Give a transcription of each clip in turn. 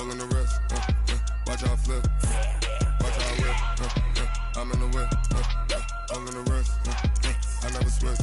all in the wrist. Watch how I flip. Watch how I whip. I'm in the whip. All in the wrist. I never switch.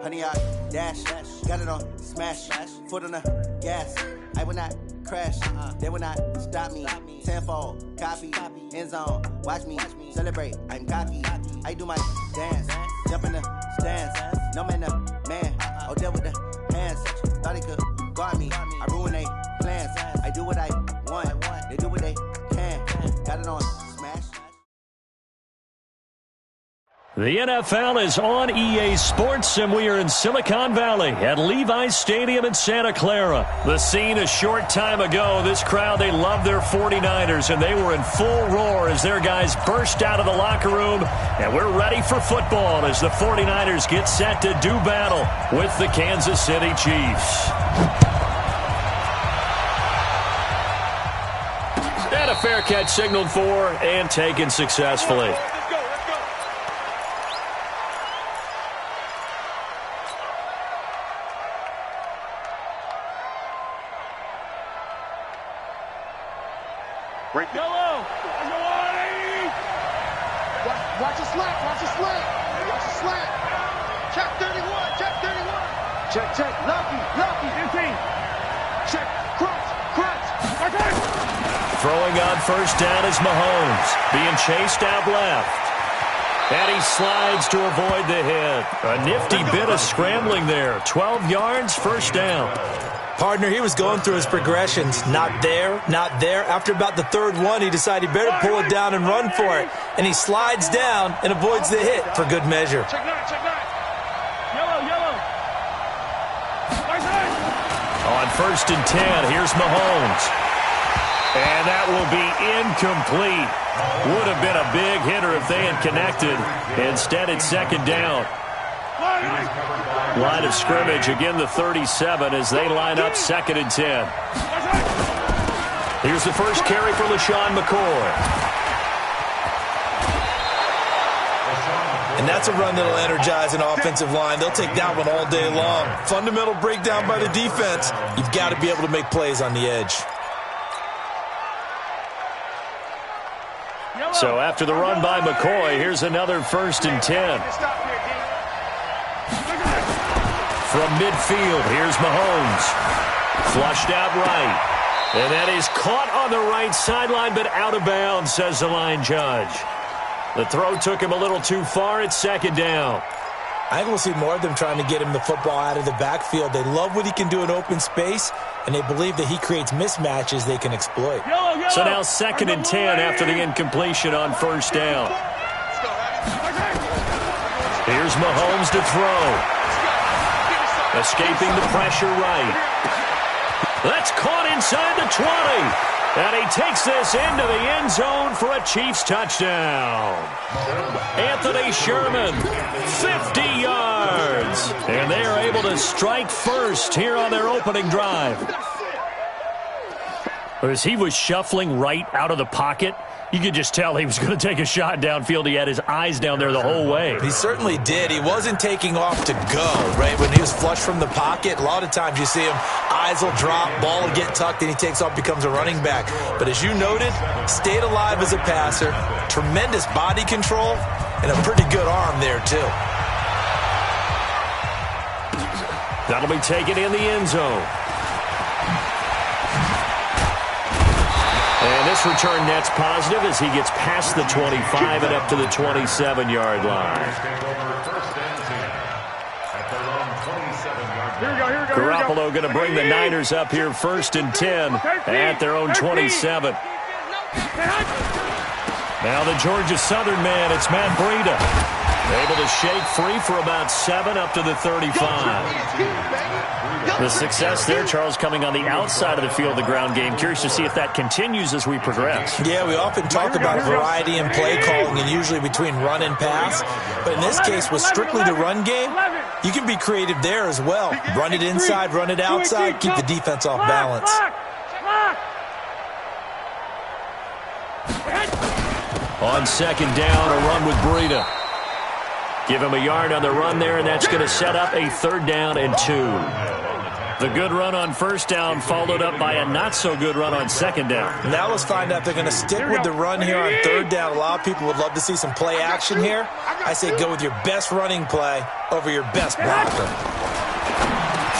Honey, I dash, got it on smash, foot on the gas. I will not crash, they will not stop me. Tenfold, copy, end zone, watch me celebrate. I'm cocky, I do my dance, jump in the stands. No man, the man, oh, deal with the hands. Thought he could guard me, I ruin they plans. I do what I want, they do what they can. Got it on smash. The NFL is on EA Sports, and we are in Silicon Valley at Levi's Stadium in Santa Clara. The scene a short time ago, this crowd, they love their 49ers, and they were in full roar as their guys burst out of the locker room, and we're ready for football as the 49ers get set to do battle with the Kansas City Chiefs. And a fair catch signaled for and taken successfully. Break yellow. Watch a slant. Watch a slant. Watch a slant. Check 31. Check 31. Check. Lucky. 15. Check. Crunch. Okay. Throwing on first down is Mahomes. Being chased out left. And he slides to avoid the hit. A nifty bit of scrambling there. 12 yards, first down. Partner, he was going through his progressions. Not there. After about the third one, he decided he better pull it down and run for it. And he slides down and avoids the hit for good measure. Check nine. Yellow. On first and 10, here's Mahomes. And that will be incomplete. Would have been a big hitter if they had connected. Instead, it's second down. Line of scrimmage, again the 37 as they line up second and 10. Here's the first carry for LaShawn McCoy. And that's a run that'll energize an offensive line. They'll take that one all day long. Fundamental breakdown by the defense. You've got to be able to make plays on the edge. So after the run by McCoy, here's another first and 10. From midfield, here's Mahomes. Flushed out right. And that is caught on the right sideline, but out of bounds, says the line judge. The throw took him a little too far. It's second down. I think we'll see more of them trying to get him the football out of the backfield. They love what he can do in open space, and they believe that he creates mismatches they can exploit. So now second and 10 after the incompletion on first down. Here's Mahomes to throw. Escaping the pressure right. That's caught inside the 20. And he takes this into the end zone for a Chiefs touchdown. Anthony Sherman, 50 yards. And they are able to strike first here on their opening drive. As he was shuffling right out of the pocket, you could just tell he was going to take a shot downfield. He had his eyes down there the whole way. He certainly did. He wasn't taking off to go, right? When he was flush from the pocket, a lot of times you see him, eyes will drop, ball will get tucked, and he takes off, becomes a running back. But as you noted, stayed alive as a passer, tremendous body control, and a pretty good arm there, too. That'll be taken in the end zone. And this return net's positive as he gets past the 25 and up to the 27-yard line. Garoppolo going to bring the Niners up here first and 10 at their own 27. Now the Georgia Southern man, it's Matt Breida. Able to shake free for about 7 up to the 35. The success there, Charles, coming on the outside of the field, the ground game. Curious to see if that continues as we progress. Yeah, we often talk about variety in play calling and usually between run and pass. But in this case, with strictly the run game, you can be creative there as well. Run it inside, run it outside, keep the defense off balance. On second down, a run with Breida. Give him a yard on the run there, and that's going to set up a 3rd down and 2. The good run on first down followed up by a not-so-good run on second down. Now let's find out if they're going to stick with the run here on 3rd down. A lot of people would love to see some play action here. I say go with your best running play over your best blocker.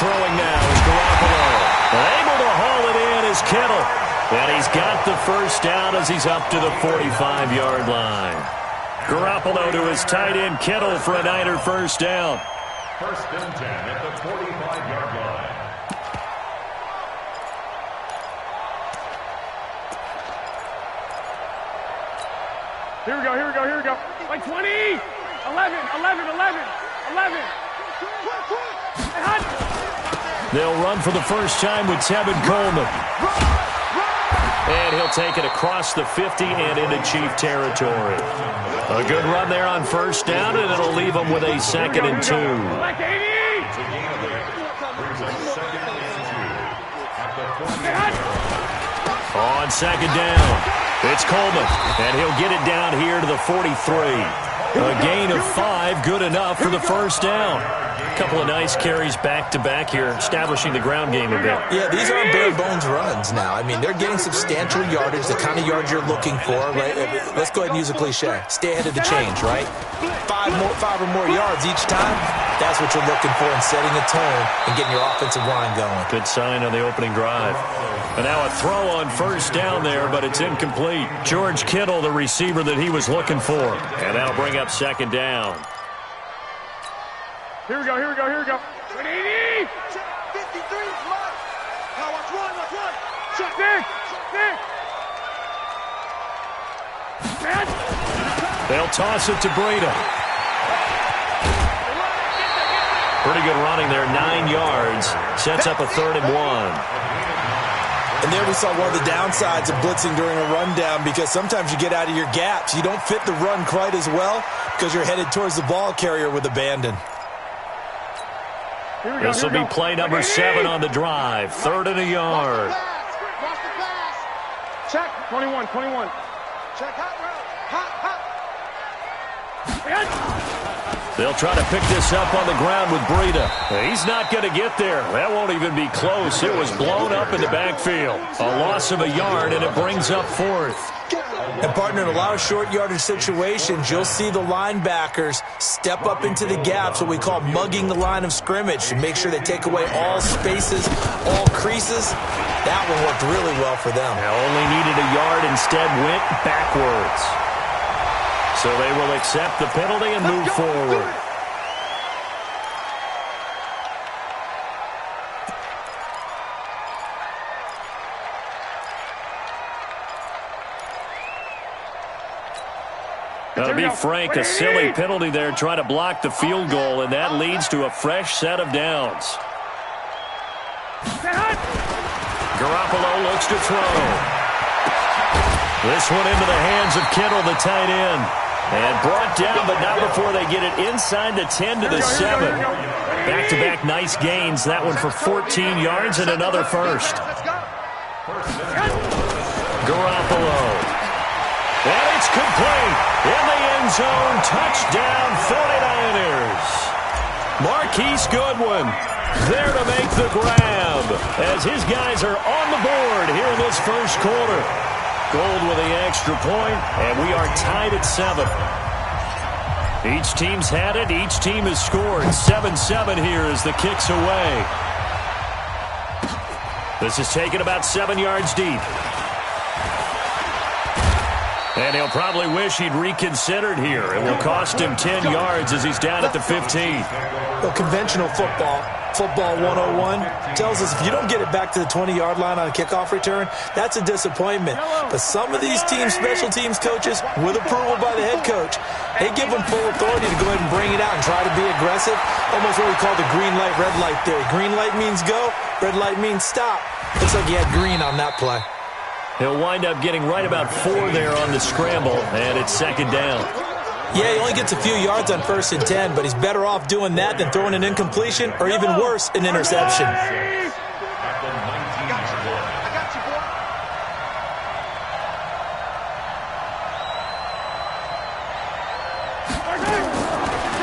Throwing now is Garoppolo. Able to haul it in is Kittle. And he's got the first down as he's up to the 45-yard line. Garoppolo to his tight end Kittle for a Niner first down. 1st and 10 at the 45-yard line. Here we go. Like 20, 11. They'll run for the first time with Tevin Coleman. And he'll take it across the 50 and into Chief territory. A good run there on first down, and it'll leave them with a 2nd and 2. On second down, it's Coleman, and he'll get it down here to the 43. A gain of 5, good enough for the first down. A couple of nice carries back-to-back here, establishing the ground game a bit. Yeah, these aren't bare-bones runs now. I mean, they're getting substantial yardage, the kind of yards you're looking for, right? Let's go ahead and use a cliche. Stay ahead of the change, right? 5 or more yards each time, that's what you're looking for in setting a tone and getting your offensive line going. Good sign on the opening drive. And now a throw on first down there, but it's incomplete. George Kittle, the receiver that he was looking for. And that'll bring up second down. Here we go. 180. 53, mark. Now watch run. Check. They'll toss it to Breida. Pretty good running there, 9 yards. Sets up a 3rd and 1. And there we saw one of the downsides of blitzing during a rundown, because sometimes you get out of your gaps. You don't fit the run quite as well because you're headed towards the ball carrier with abandon. This will be play number 7 on the drive. 3rd and a yard. Watch the pass. Check. 21. Check hot. They'll try to pick this up on the ground with Breida. He's not going to get there. That won't even be close. It was blown up in the backfield. A loss of a yard, and it brings up 4th. And, partner, in a lot of short yardage situations, you'll see the linebackers step up into the gaps, what we call mugging the line of scrimmage, to make sure they take away all spaces, all creases. That one worked really well for them. Only needed a yard, instead went backwards. So they will accept the penalty and move forward. To be frank, a silly penalty there trying to block the field goal, and that leads to a fresh set of downs. Garoppolo looks to throw. This one into the hands of Kittle, the tight end. And brought down, but not before they get it inside the 10 to the 7. Back-to-back nice gains. That one for 14 yards and another first. Garoppolo. And it's complete. In the end zone, touchdown 49ers. Marquise Goodwin there to make the grab as his guys are on the board here in this first quarter. Gold with the extra point, and we are tied at 7. Each team's had it. Each team has scored. 7-7 here as the kick's away. This is taken about 7 yards deep. And he'll probably wish he'd reconsidered here. It will cost him 10 yards as he's down at the 15. Well, conventional football, Football 101 tells us if you don't get it back to the 20-yard line on a kickoff return, that's a disappointment. But some of these teams, special teams coaches, with approval by the head coach, they give them full authority to go ahead and bring it out and try to be aggressive, almost what we call the green light, red light theory. Green light means go, red light means stop. Looks like he had green on that play. He'll wind up getting right about 4 there on the scramble, and it's second down. Yeah, he only gets a few yards on 1st and 10, but he's better off doing that than throwing an incompletion or even worse, an interception.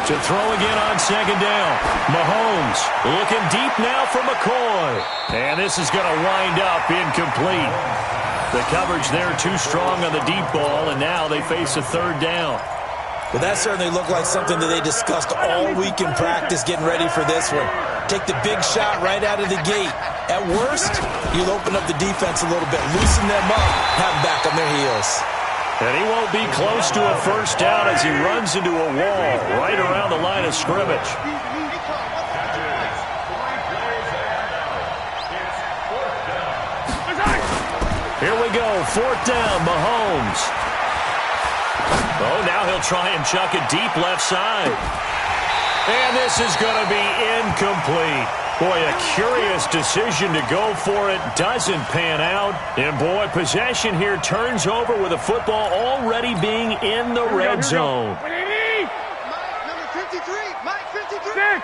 To throw again on second down. Mahomes looking deep now for McCoy. And this is going to wind up incomplete. The coverage there too strong on the deep ball, and now they face a 3rd down. Well, that certainly looked like something that they discussed all week in practice getting ready for this one. Take the big shot right out of the gate. At worst, you'll open up the defense a little bit, loosen them up, have them back on their heels. And he won't be close to a 1st down as he runs into a wall right around the line of scrimmage. Here we go, 4th down, Mahomes. Oh, now he'll try and chuck it deep left side. And this is going to be incomplete. Boy, a curious decision to go for it. Doesn't pan out. And, boy, possession here turns over with the football already being in the red zone. Mike, number 53. Mike, 53. 6.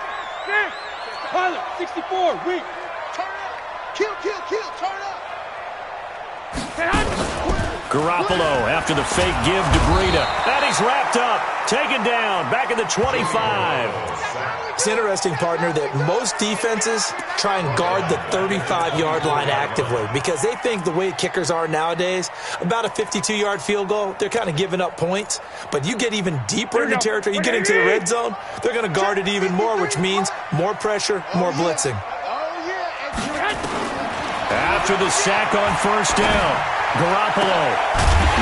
Pilot, 64. Weak. Turn up. Kill. Turn up. Garoppolo after the fake give to Breida. And he's wrapped up. Taken down. Back at the 25. It's interesting, partner, that most defenses try and guard the 35-yard line actively because they think the way kickers are nowadays, about a 52-yard field goal, they're kind of giving up points. But you get even deeper into territory, you get into the red zone, they're going to guard it even more, which means more pressure, more blitzing. After the sack on 1st down, Garoppolo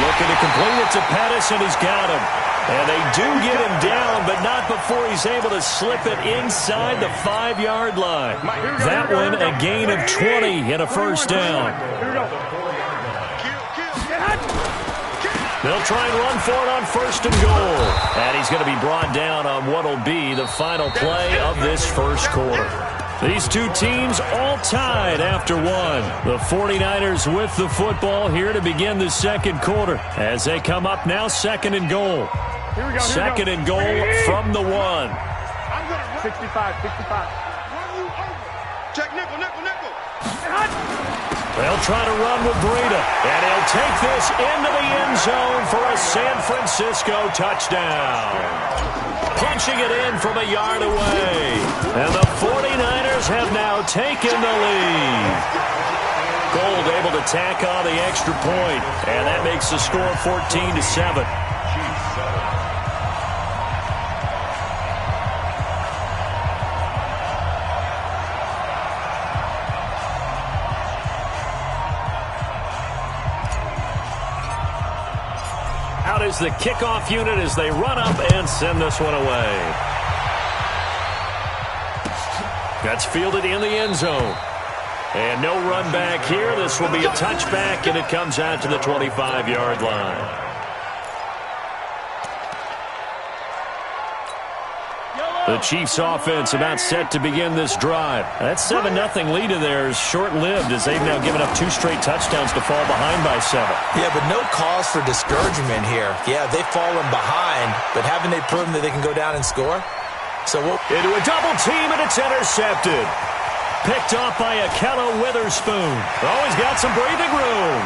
looking to complete it to Pettis, and he's got him. And they do get him down, but not before he's able to slip it inside the 5-yard line. That one, a gain of 20 and a 1st down. They'll try and run for it on 1st and goal. And he's going to be brought down on what will be the final play of this 1st quarter. These two teams all tied after one. The 49ers with the football here to begin the 2nd quarter as they come up now 2nd and goal. 2nd and goal from the 1. 65. Check nickel. They'll try to run with Breida, and he'll take this into the end zone for a San Francisco touchdown. Punching it in from a yard away. And the 49ers have now taken the lead. Gold able to tack on the extra point, and that makes the score 14-7. Out is the kickoff unit as they run up and send this one away. That's fielded in the end zone. And no run back here. This will be a touchback, and it comes out to the 25-yard line. The Chiefs offense about set to begin this drive. That 7-0 lead of theirs short-lived as they've now given up 2 straight touchdowns to fall behind by 7. Yeah, but no cause for discouragement here. Yeah, they've fallen behind, but haven't they proven that they can go down and score? So into a double team, and it's intercepted. Picked off by Akello Witherspoon. Oh, he's got some breathing room.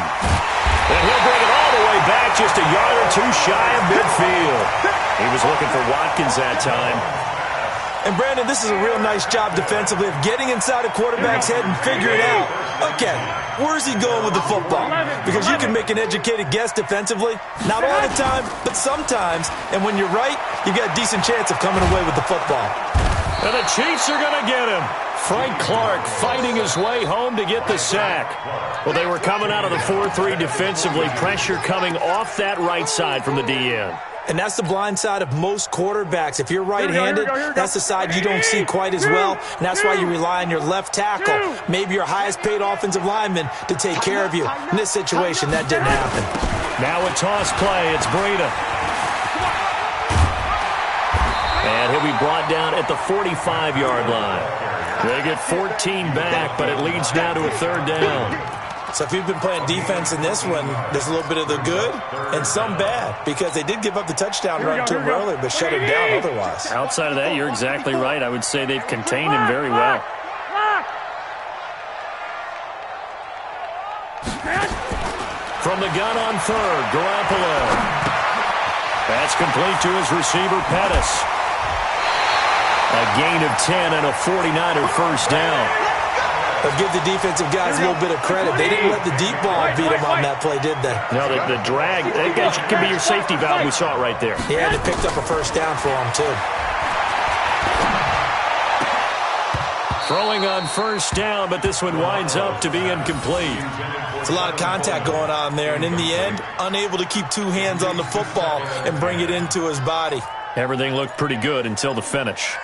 And he'll bring it all the way back just a yard or 2 shy of midfield. He was looking for Watkins that time. And, Brandon, this is a real nice job defensively of getting inside a quarterback's head and figuring out, okay, where's he going with the football? Because you can make an educated guess defensively. Not all the time, but sometimes. And when you're right, you've got a decent chance of coming away with the football. And the Chiefs are going to get him. Frank Clark fighting his way home to get the sack. Well, they were coming out of the 4-3 defensively. Pressure coming off that right side from the DN. And that's the blind side of most quarterbacks. If you're right-handed, that's the side you don't see quite as well, and that's why you rely on your left tackle, maybe your highest-paid offensive lineman, to take care of you. In this situation, that didn't happen. Now a toss play. It's Breida. And he'll be brought down at the 45-yard line. They get 14 back, but it leads now to a third down. So if you've been playing defense in this one, there's a little bit of the good and some bad, because they did give up the touchdown run to him earlier, but shut him down otherwise. Outside of that, you're exactly right. I would say they've contained him very well. From the gun on third, Garoppolo. That's complete to his receiver, Pettis. A gain of 10 and a 49er first down. But give the defensive guys a little bit of credit. They didn't let the deep ball beat them on that play, did they? No, the drag, that can be your safety valve. We saw it right there. Yeah, they picked up a first down for him, too. Throwing on first down, but this one winds up to be incomplete. It's a lot of contact going on there, and in the end, unable to keep two hands on the football and bring it into his body. Everything looked pretty good until the finish.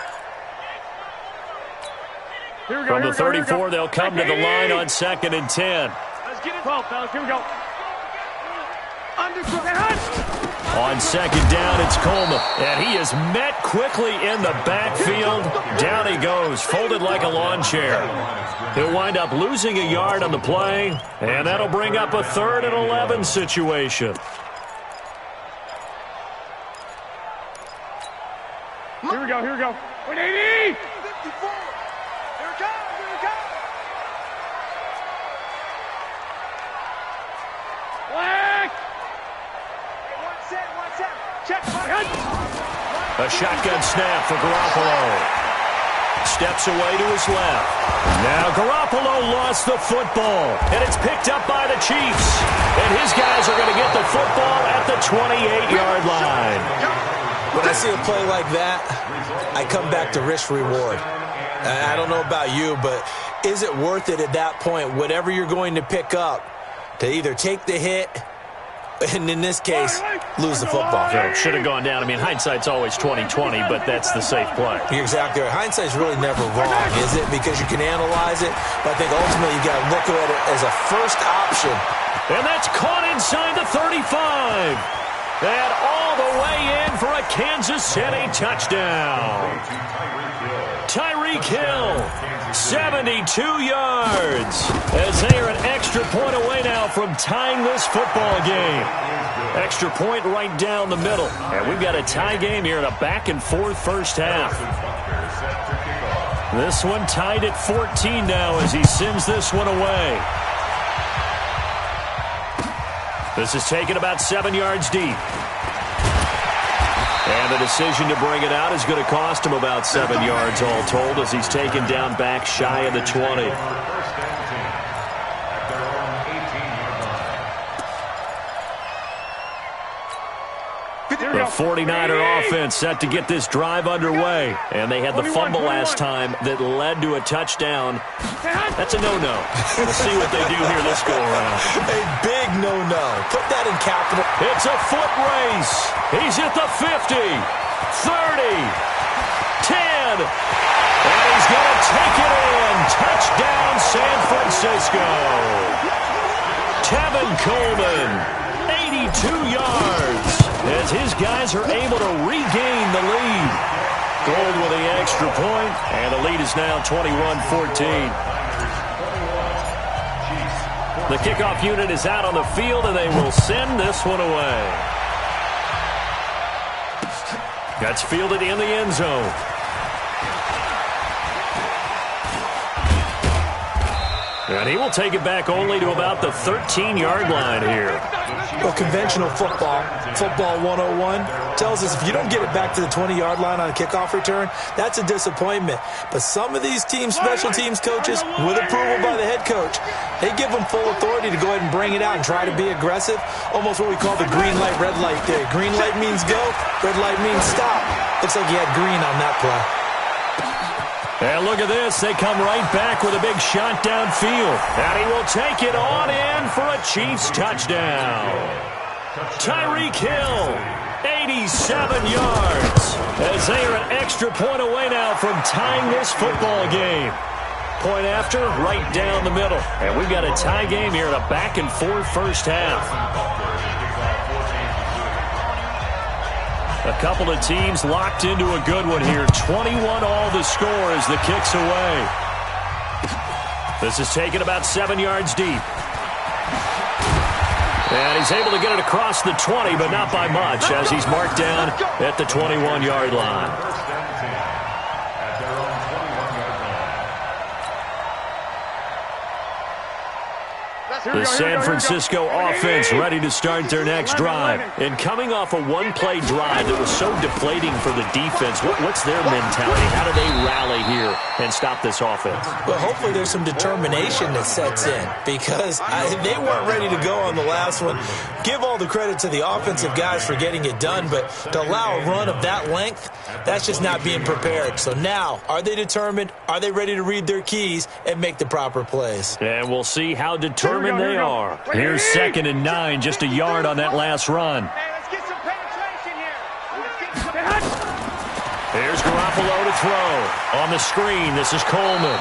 From the 34, they'll come to the line on 2nd and 10. Let's get it. 12, fellas. Here we go. On 2nd down, it's Coleman. And he is met quickly in the backfield. Down he goes, folded like a lawn chair. He'll wind up losing a yard on the play, and that'll bring up a 3rd and 11 situation. Here we go. 180. 54. Here it comes. Black. One set. Check. A shotgun snap for Garoppolo. Steps away to his left. Now Garoppolo lost the football, and it's picked up by the Chiefs. And his guys are going to get the football at the 28-yard line. When I see a play like that, I come back to risk-reward. I don't know about you, but is it worth it at that point, whatever you're going to pick up, to either take the hit, and in this case, lose the football? So should have gone down. I mean, hindsight's always 20/20, but that's the safe play. You're exactly right. Hindsight's really never wrong, is it? Because you can analyze it, but I think ultimately you got to look at it as a first option. And that's caught inside the 35. And all the way in for a Kansas City touchdown. Tyreek Hill, 72 yards, as they are an extra point away now from tying this football game. Extra point right down the middle. And we've got a tie game here in a back-and-forth first half. This one tied at 14 now as he sends this one away. This is taken about 7 yards deep. And the decision to bring it out is going to cost him about 7 yards all told as he's taken down back shy of the 20. The 49er offense set to get this drive underway. And they had the fumble last time that led to a touchdown. That's a no-no. We'll see what they do here this go-around. A big no-no. Put that in capital. It's a foot race. He's at the 50, 30, 10. And he's going to take it in. Touchdown, San Francisco. Tevin Coleman, 82 yards. As his guys are able to regain the lead. Gold with the extra point, and the lead is now 21-14. The kickoff unit is out on the field, and they will send this one away. That's fielded in the end zone. And he will take it back only to about the 13-yard line here. Well, conventional football 101, tells us if you don't get it back to the 20-yard line on a kickoff return, that's a disappointment. But some of these teams, special teams coaches, with approval by the head coach, they give them full authority to go ahead and bring it out and try to be aggressive, almost what we call the green light, red light theory. Green light means go, red light means stop. Looks like he had green on that play. And look at this. They come right back with a big shot downfield. And he will take it on in for a Chiefs touchdown. Tyreek Hill, 87 yards, as they are an extra point away now from tying this football game. Point after, right down the middle. And we've got a tie game here in a back-and-forth first half. A couple of teams locked into a good one here. 21 all the score as the kick's away. This is taken about 7 yards deep. And he's able to get it across the 20, but not by much, as he's marked down at the 21-yard line. The San Francisco offense ready to start their next drive. And coming off a one-play drive that was so deflating for the defense, what's their mentality? How do they rally here and stop this offense? Well, hopefully there's some determination that sets in, because they weren't ready to go on the last one. Give all the credit to the offensive guys for getting it done, but to allow a run of that length, that's just not being prepared. So now, are they determined? Are they ready to read their keys and make the proper plays? And we'll see how determined they are. Here's 2nd and 9, just a yard on that last run. Let's get some penetration here. Here's Garoppolo to throw. On the screen, this is Coleman.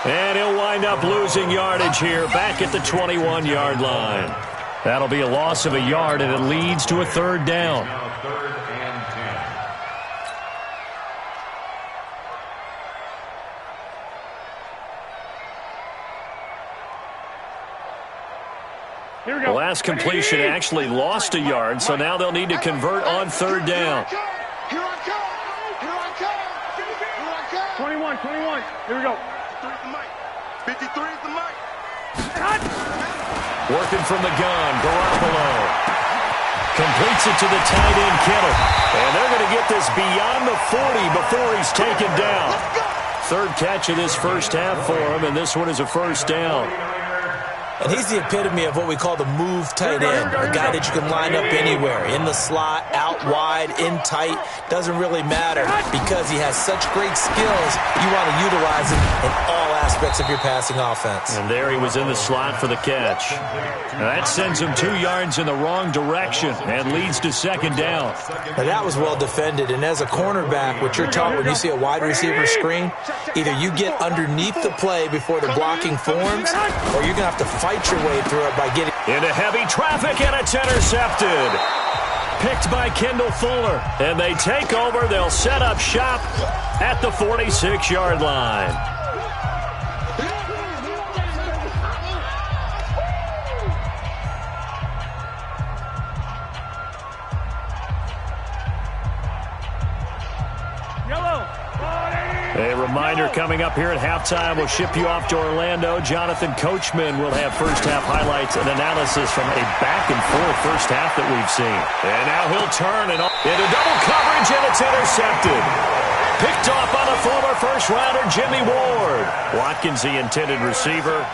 And he'll wind up losing yardage here back at the 21-yard line. That'll be a loss of a yard, and it leads to a 3rd down. The last completion actually lost a yard, so now they'll need to convert on 3rd down. Here I come. Here I come. Here I come. 21. Here we go. 53 is the mic. Working from the gun, Garoppolo. Completes it to the tight end, Kittle. And they're going to get this beyond the 40 before he's taken down. 3rd catch of this first half for him, and this one is a 1st down. And he's the epitome of what we call the move tight end, a guy that you can line up anywhere, in the slot, out wide, in tight, doesn't really matter, because he has such great skills, you want to utilize him in all aspects of your passing offense. And there he was in the slot for the catch. Now that sends him 2 yards in the wrong direction and leads to 2nd down. Now that was well defended, and as a cornerback, what you're taught when you see a wide receiver screen, either you get underneath the play before the blocking forms, or you're going to have to fight your way through it by getting into heavy traffic, and it's intercepted. Picked by Kendall Fuller, and they take over. They'll set up shop at the 46-yard line. A reminder coming up here at halftime. We'll ship you off to Orlando. Jonathan Coachman will have first-half highlights and analysis from a back-and-forth first half that we've seen. And now he'll turn and into double coverage, and it's intercepted. Picked off on a former first-rounder, Jimmy Ward. Watkins, the intended receiver.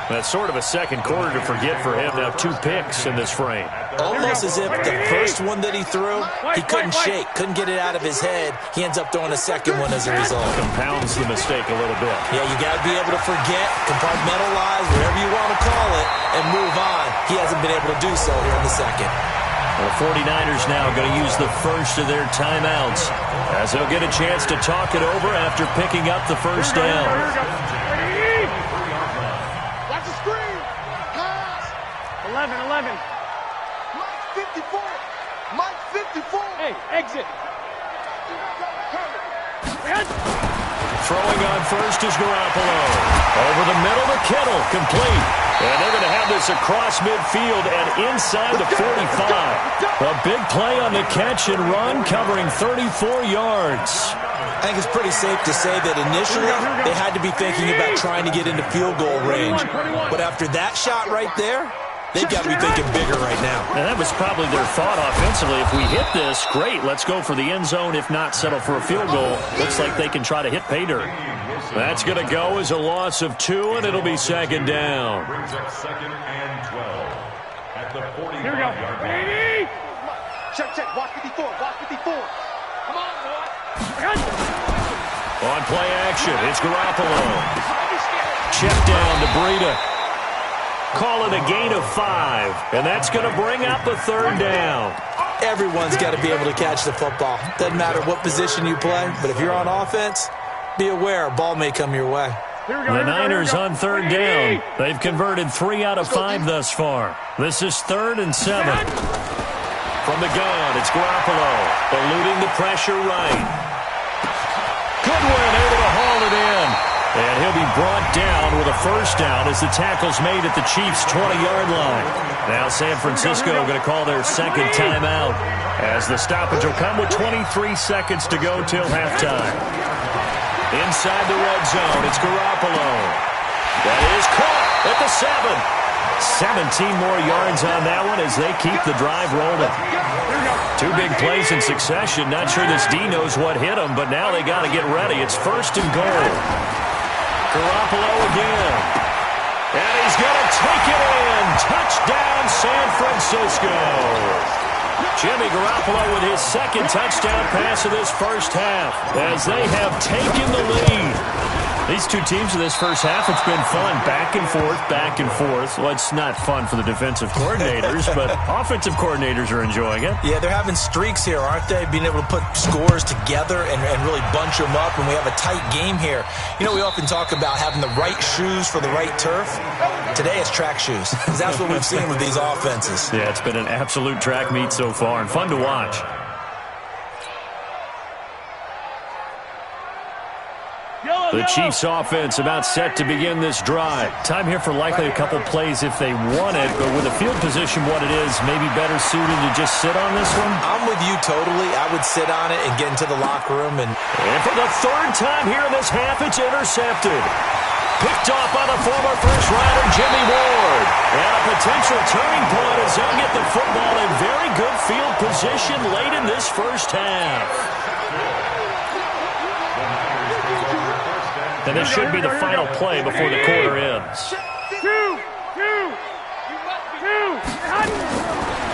That's sort of a second quarter to forget for him. Now 2 picks in this frame. Almost as if the first one that he threw, he couldn't shake, couldn't get it out of his head. He ends up throwing a second one as a result. Compounds the mistake a little bit. Yeah, you got to be able to forget, compartmentalize, whatever you want to call it, and move on. He hasn't been able to do so here in the second. The 49ers now going to use the first of their timeouts as they'll get a chance to talk it over after picking up the first down. Watch the screen. Pass. 11. Mike 54. Mike 54. Hey, exit. Throwing on first is Garoppolo. Over the middle to Kittle, complete. And they're going to have this across midfield and inside the 45. A big play on the catch and run, covering 34 yards. I think it's pretty safe to say that initially they had to be thinking about trying to get into field goal range. But after that shot right there, they've got to be thinking bigger right now. And that was probably their thought offensively. If we hit this, great, let's go for the end zone. If not, settle for a field goal. Looks like they can try to hit pay dirt. That's going to go as a loss of 2, and it'll be 2nd down. Brings up 2nd and 12 at the 40-yard Here we go. line. Ready? Check. Watch 54. Come on, boy. On play action, it's Garoppolo. Check down to Breida. Call it a gain of 5, and that's going to bring up the 3rd down. everyone's got to be able to catch the football. Doesn't matter what position you play, but if you're on offense, be aware a ball may come your way. The Niners on third down. They've converted 3 out of 5 thus far. This is 3rd and 7. From the gun, it's Garoppolo, eluding the pressure right. Goodwin able to haul it in. And he'll be brought down with a first down as the tackle's made at the Chiefs' 20-yard line. Now San Francisco going to call their second timeout as the stoppage will come with 23 seconds to go till halftime. Inside the red zone, it's Garoppolo. That is caught at the 7. 17 more yards on that one as they keep the drive rolling. 2 big plays in succession. Not sure this D knows what hit them, but now they got to get ready. It's 1st and goal. Garoppolo again. And he's going to take it in. Touchdown, San Francisco. Jimmy Garoppolo with his 2nd touchdown pass of this first half as they have taken the lead. These 2 teams in this first half, it's been fun. Back and forth, back and forth. Well, it's not fun for the defensive coordinators, but offensive coordinators are enjoying it. Yeah, they're having streaks here, aren't they? Being able to put scores together and really bunch them up, and we have a tight game here. You know, we often talk about having the right shoes for the right turf. Today it's track shoes. That's what we've seen with these offenses. Yeah, it's been an absolute track meet so far and fun to watch. The Chiefs offense about set to begin this drive. Time here for likely a couple plays if they want it, but with the field position what it is, maybe better suited to just sit on this one? I'm with you totally. I would sit on it and get into the locker room. And for the 3rd time here in this half, it's intercepted. Picked off by the former first-rounder Jimmy Ward. And a potential turning point as they'll get the football in very good field position late in this first half. And this should be the final play before the quarter ends.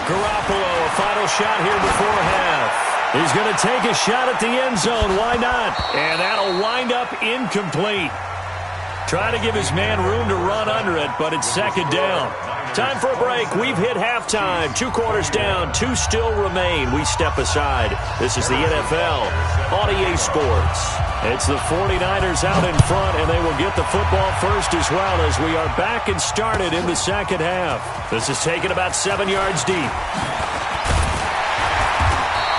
Garoppolo, a final shot here before half. He's going to take a shot at the end zone. Why not? And that'll wind up incomplete. Try to give his man room to run under it, but it's 2nd down. Time for a break. We've hit halftime. 2 quarters down. 2 still remain. We step aside. This is the NFL on EA Sports. It's the 49ers out in front, and they will get the football first as well as we are back and started in the second half. This is taken about 7 yards deep.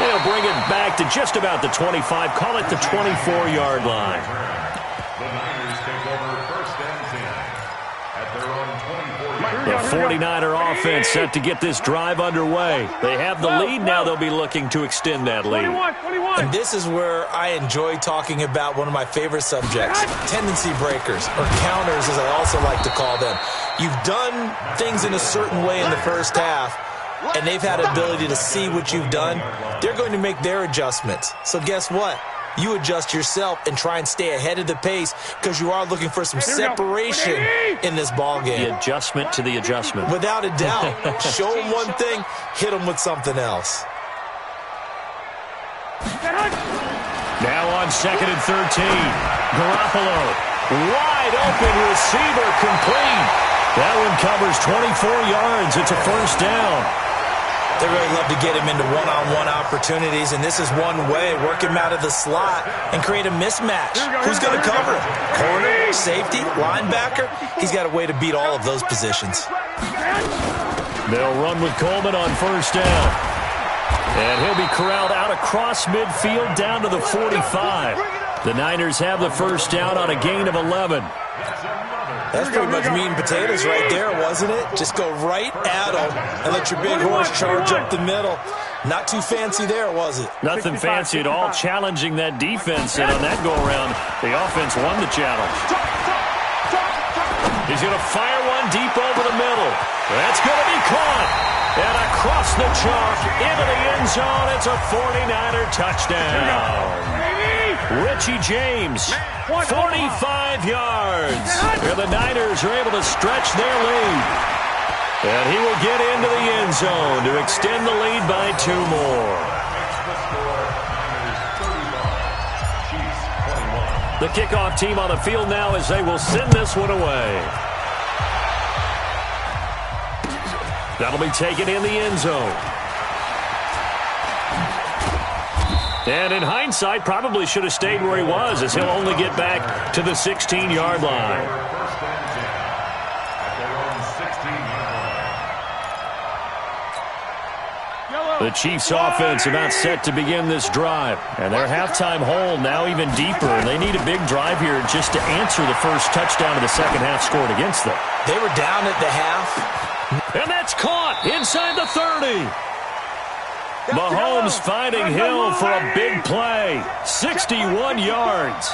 They'll bring it back to just about the 25. Call it the 24-yard line. The 49er offense set to get this drive underway. They have the lead. Now they'll be looking to extend that lead. And this is where I enjoy talking about one of my favorite subjects, tendency breakers, or counters as I also like to call them. You've done things in a certain way in the first half, and they've had the ability to see what you've done. They're going to make their adjustments. So guess what? You adjust yourself and try and stay ahead of the pace because you are looking for some separation in this ball game. The adjustment to the adjustment. Without a doubt. Show them one thing, hit them with something else. Now on 2nd and 13. Garoppolo. Wide open receiver complete. That one covers 24 yards. It's a first down. They really love to get him into one-on-one opportunities, and this is one way. Work him out of the slot and create a mismatch. Who's going to cover him? Corner, safety, linebacker? He's got a way to beat all of those positions. They'll run with Coleman on first down. And he'll be corralled out across midfield down to the 45. The Niners have the first down on a gain of 11. That's pretty much meat and potatoes right there, wasn't it? Just go right at them and let your big horse charge up the middle. Not too fancy there, was it? Nothing fancy at all, challenging that defense. And on that go-around, the offense won the challenge. He's going to fire one deep over the middle. That's going to be caught. And across the chalk, into the end zone, it's a 49er touchdown. Richie James, 45 yards. And the Niners are able to stretch their lead. And he will get into the end zone to extend the lead by 2 more. The kickoff team on the field now as they will send this one away. That'll be taken in the end zone. And in hindsight, probably should have stayed where he was, as he'll only get back to the 16-yard line. The Chiefs' offense about set to begin this drive. And their halftime hole now even deeper. And they need a big drive here just to answer the first touchdown of the second half scored against them. They were down at the half. And that's caught inside the 30. Mahomes finding Hill for a big play. 61 yards.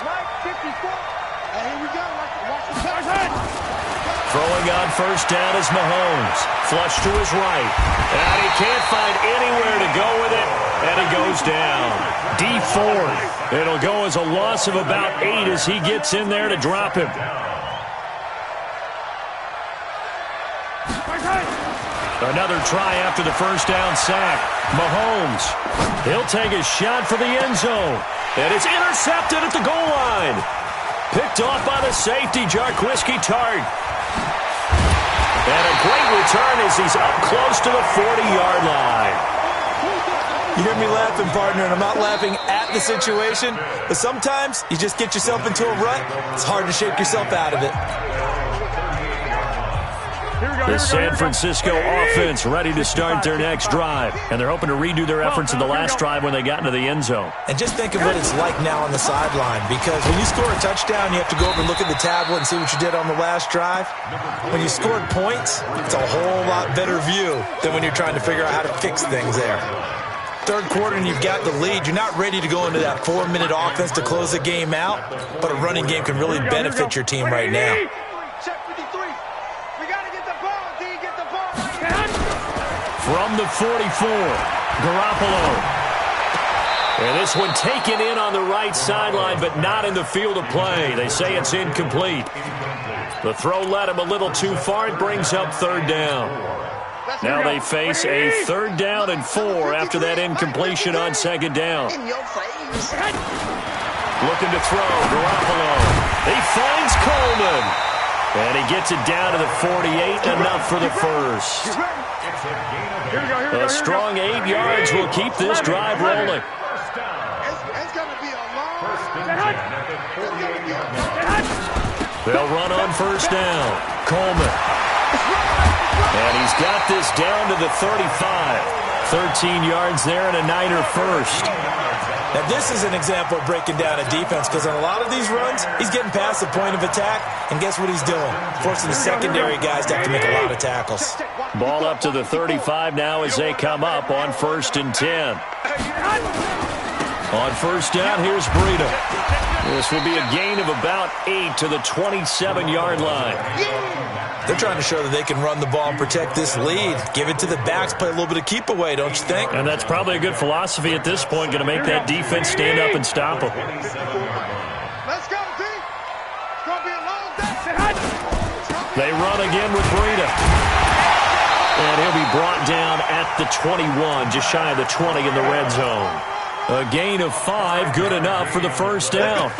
Throwing on first down is Mahomes. Flush to his right. And he can't find anywhere to go with it. And he goes down. D4. It'll go as a loss of about 8 as he gets in there to drop him. Another try after the first down sack. Mahomes. He'll take a shot for the end zone. And it's intercepted at the goal line. Picked off by the safety, Jarquiski Tart. And a great return as he's up close to the 40-yard line. You hear me laughing, partner, and I'm not laughing at the situation, but sometimes you just get yourself into a rut. It's hard to shake yourself out of it. The San Francisco offense ready to start their next drive. And they're hoping to redo their efforts in the last drive when they got into the end zone. And just think of what it's like now on the sideline, because when you score a touchdown, you have to go over and look at the tablet and see what you did on the last drive. When you scored points, it's a whole lot better view than when you're trying to figure out how to fix things there. Third quarter and you've got the lead. You're not ready to go into that 4-minute offense to close the game out, but a running game can really benefit your team right now. From the 44, Garoppolo. And this one taken in on the right sideline, but not in the field of play. They say it's incomplete. The throw led him a little too far. It brings up third down. Now they face a 3rd down and 4 after that incompletion on 2nd down. Looking to throw, Garoppolo. He finds Coleman. And he gets it down to the 48, enough for the first. A strong 8 yards will keep this drive rolling. They'll run on first down. Coleman. And he's got this down to the 35. 13 yards there and a Niner first. Now, this is an example of breaking down a defense, because on a lot of these runs, he's getting past the point of attack, and guess what he's doing? Forcing the secondary guys to have to make a lot of tackles. Ball up to the 35 now as they come up on 1st and 10. On first down, here's Breida. This will be a gain of about 8 to the 27-yard line. They're trying to show that they can run the ball and protect this lead. Give it to the backs, play a little bit of keep away, don't you think? And that's probably a good philosophy at this point, going to make that defense stand up and stop them. Let's go, D. It's going to be a long day. They run again with Breida. And he'll be brought down at the 21, just shy of the 20 in the red zone. A gain of 5, good enough for the first down.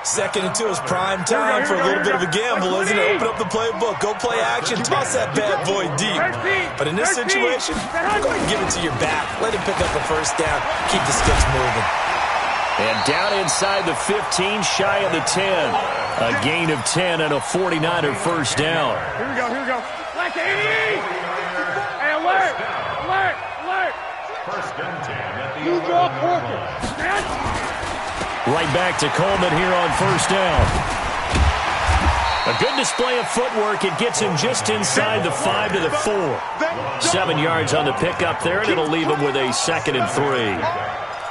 2nd and 2 is prime time for a little bit of a gamble, isn't it? Open up the playbook, go play action, toss that bad boy deep. But in this situation, go ahead and give it to your back. Let him pick up a first down, keep the sticks moving. And down inside the 15, shy of the 10. A gain of 10 and a 49er first down. Here we go. Like 80! Hey, alert! First and 10 at the You draw Corker. Right back to Coleman here on first down. A good display of footwork. It gets him just inside the 5 to the 4. 7 yards on the pickup there, and it'll leave him with a 2nd and 3.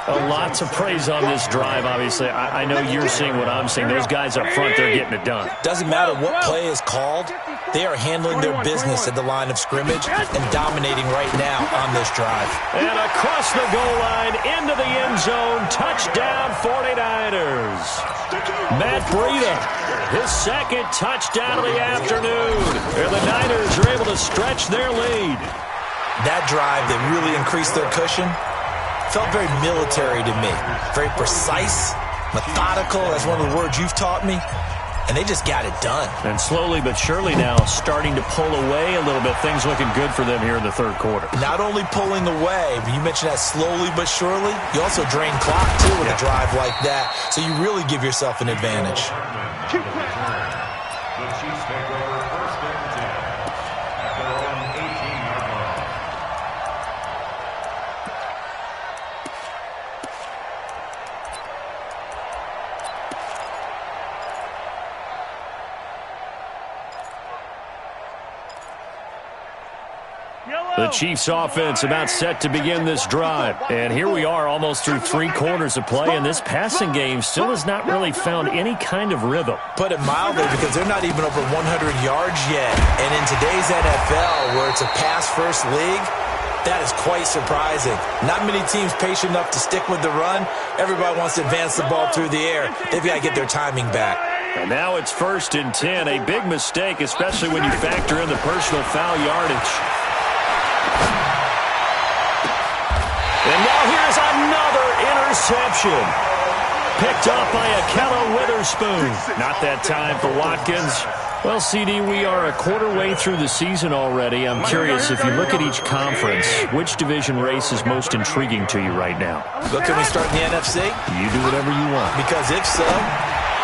Lots of praise on this drive, obviously. I know you're seeing what I'm seeing. Those guys up front, they're getting it done. Doesn't matter what play is called. They are handling their business at the line of scrimmage and dominating right now on this drive. And across the goal line, into the end zone, touchdown 49ers. Matt Breida, his 2nd touchdown of the afternoon. And the Niners are able to stretch their lead. That drive that really increased their cushion felt very military to me. Very precise, methodical, that's one of the words you've taught me. and they just got it done. And slowly but surely now starting to pull away a little bit. Things looking good for them here in the third quarter. Not only pulling away, but you mentioned that slowly but surely, you also drain clock, too, with a drive like that. So you really give yourself an advantage. The Chiefs take over first and 10 at their own 18-yard line. The Chiefs offense about set to begin this drive. And here we are almost through 3 quarters of play, and this passing game still has not really found any kind of rhythm. Put it mildly, because they're not even over 100 yards yet. And in today's NFL, where it's a pass-first league, that is quite surprising. Not many teams patient enough to stick with the run. Everybody wants to advance the ball through the air. They've got to get their timing back. And now it's 1st and 10. A big mistake, especially when you factor in the personal foul yardage. And now here's another interception. Picked off by Akella Witherspoon. Not that time for Watkins. Well, CD, we are a quarter way through the season already. I'm curious, if you look at each conference, which division race is most intriguing to you right now? But can we start in the NFC? You do whatever you want. Because if so,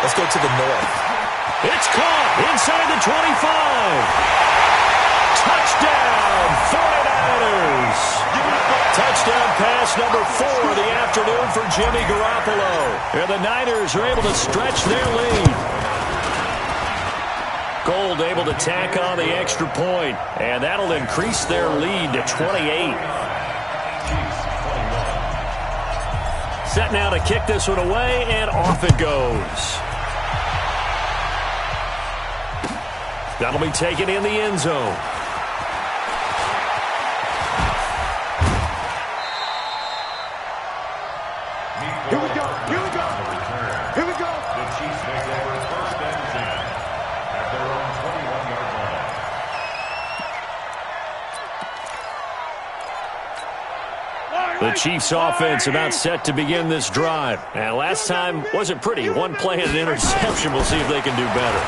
let's go to the north. It's caught inside the 25. Touchdown, 49ers. Touchdown pass number 4 of the afternoon for Jimmy Garoppolo. And the Niners are able to stretch their lead. Gold able to tack on the extra point, and that'll increase their lead to 28. Set now to kick this one away, and off it goes. That'll be taken in the end zone. Here we go. Here we go. Here we go. The Chiefs take over first and 10 at their own 21-yard line. The Chiefs offense about set to begin this drive. And last time wasn't pretty. One play and an interception. We'll see if they can do better.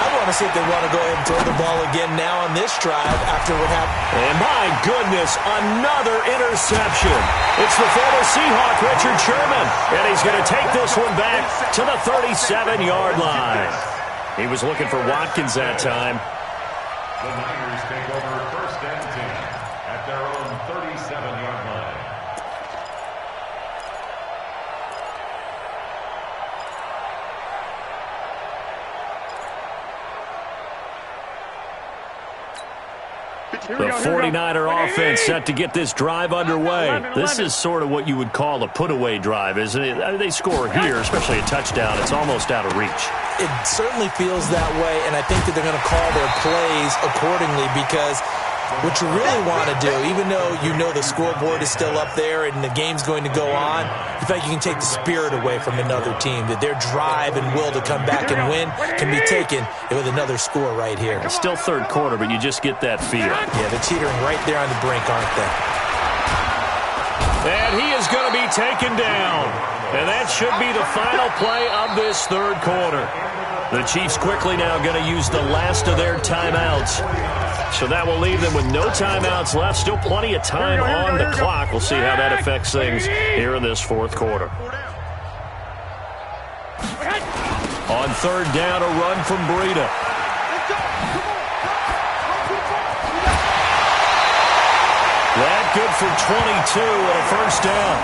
I want to see if they want to go ahead and throw the ball again now on this drive after what happened. And my goodness, another interception. It's the former Seahawk, Richard Sherman. And he's going to take this one back to the 37-yard line. He was looking for Watkins that time. The Niners take over first and 10 at their own 37-yard line. The 49er offense set to get this drive underway. This is sort of what you would call a put-away drive, isn't it? They score here, especially a touchdown. It's almost out of reach. It certainly feels that way, and I think that they're going to call their plays accordingly, because what you really want to do, even though you know the scoreboard is still up there and the game's going to go on, you feel like you can take the spirit away from another team, that their drive and will to come back and win can be taken with another score right here. It's still third quarter, but you just get that feel. Yeah, they're teetering right there on the brink, aren't they? And he is going to be taken down. And that should be the final play of this third quarter. The Chiefs quickly now going to use the last of their timeouts. So that will leave them with no timeouts left. Still plenty of time on the clock. We'll see how that affects things here in this fourth quarter. On third down, a run from Breida. That good for 22 and a first down.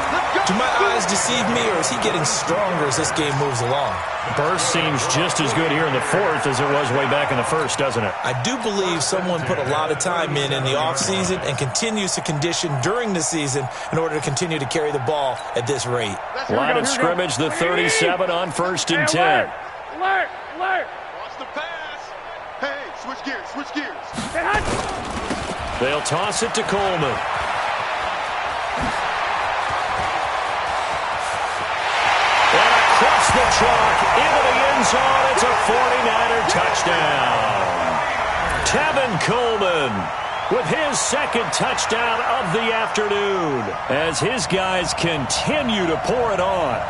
Do my eyes deceive me, or is he getting stronger as this game moves along? Burst seems just as good here in the fourth as it was way back in the first, doesn't it? I do believe someone put a lot of time in the offseason and continues to condition during the season in order to continue to carry the ball at this rate. Line of scrimmage, the 37 on 1st and 10. Alert! Alert! Watch the pass. Hey, switch gears, switch gears. They'll toss it to Coleman. And across the chalk, into the end zone, it's a 49er touchdown. Tevin Coleman with his second touchdown of the afternoon as his guys continue to pour it on.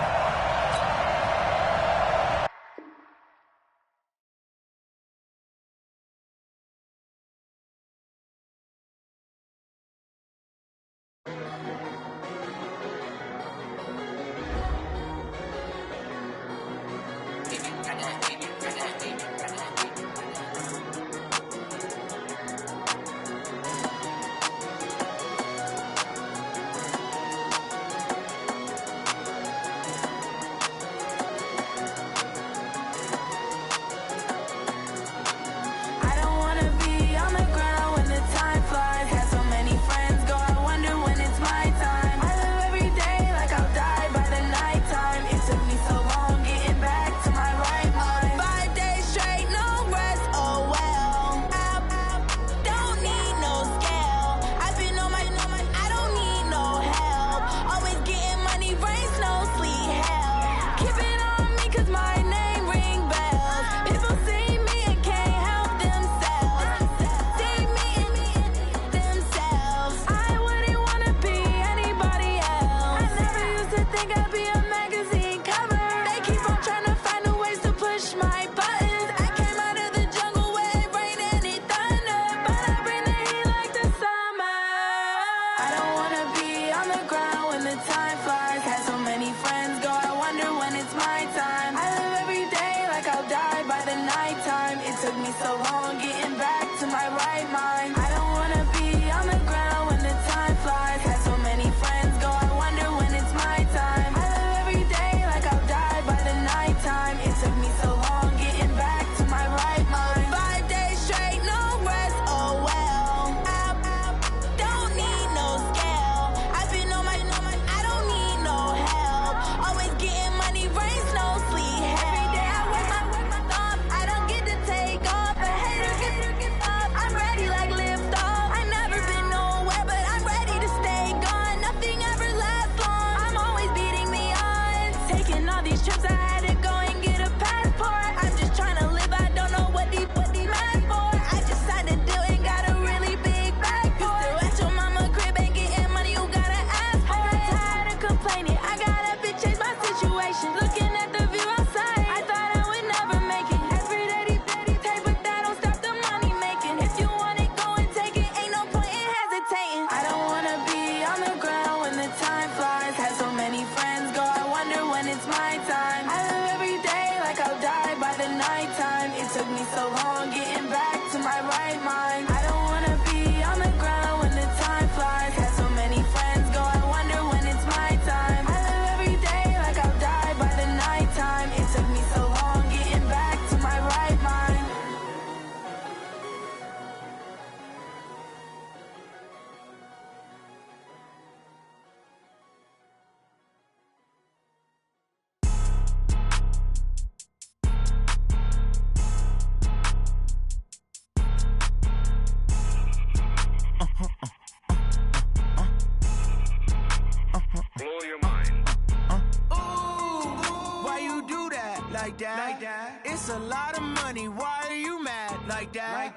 like that. It's a lot of money, why are you mad like that?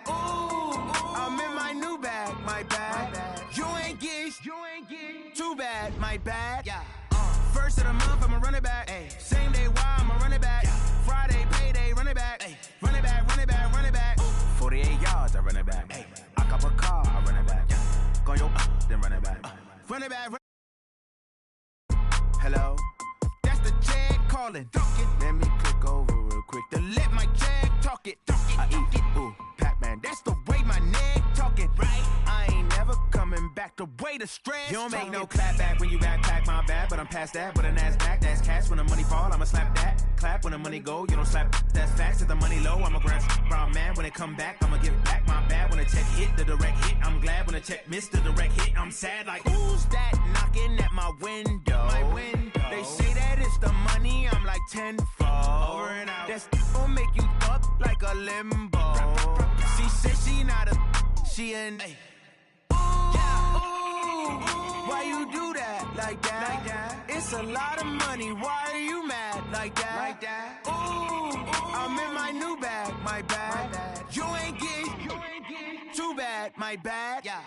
Ooh, I'm in my new bag, my bad. You ain't get too bad, my bad. Yeah. First of the month, I'ma run it back. Ay. Same day, why I'ma run it back. Yeah. Friday, payday, run it back. Ay. Run it back, run it back, run it back. 48 yards, I run it back. Ay. I cop a car, I run it back. Yeah. Go yo, then run it back. Run it back. Hello? That's the Jag calling. Let me click over real quick to let my Jag talk it. I eat it, ooh, Pac-Man. That's the way my neck talking. Right? I ain't never coming back the way the stress. You don't make no clap back when you backpack, my bad, but I'm past that. But a NASDAQ, that's cash. When the money fall, I'ma slap that. Clap when the money go, you don't slap. That's facts. If the money low, I'ma grab brown man. When it come back, I'ma give back my bad. When the check hit, the direct hit. I'm glad when the check missed the direct hit. I'm sad like, who's that knocking at my window? My window. They say that it's the money, I'm like tenfold. Over and out. That's gon' make you up like a limbo. She said she not a, she an. Ooh, why you do that like that? It's a lot of money, why are you mad like that? Ooh, I'm in my new bag, my bad. You ain't get too bad, my bad. Yeah.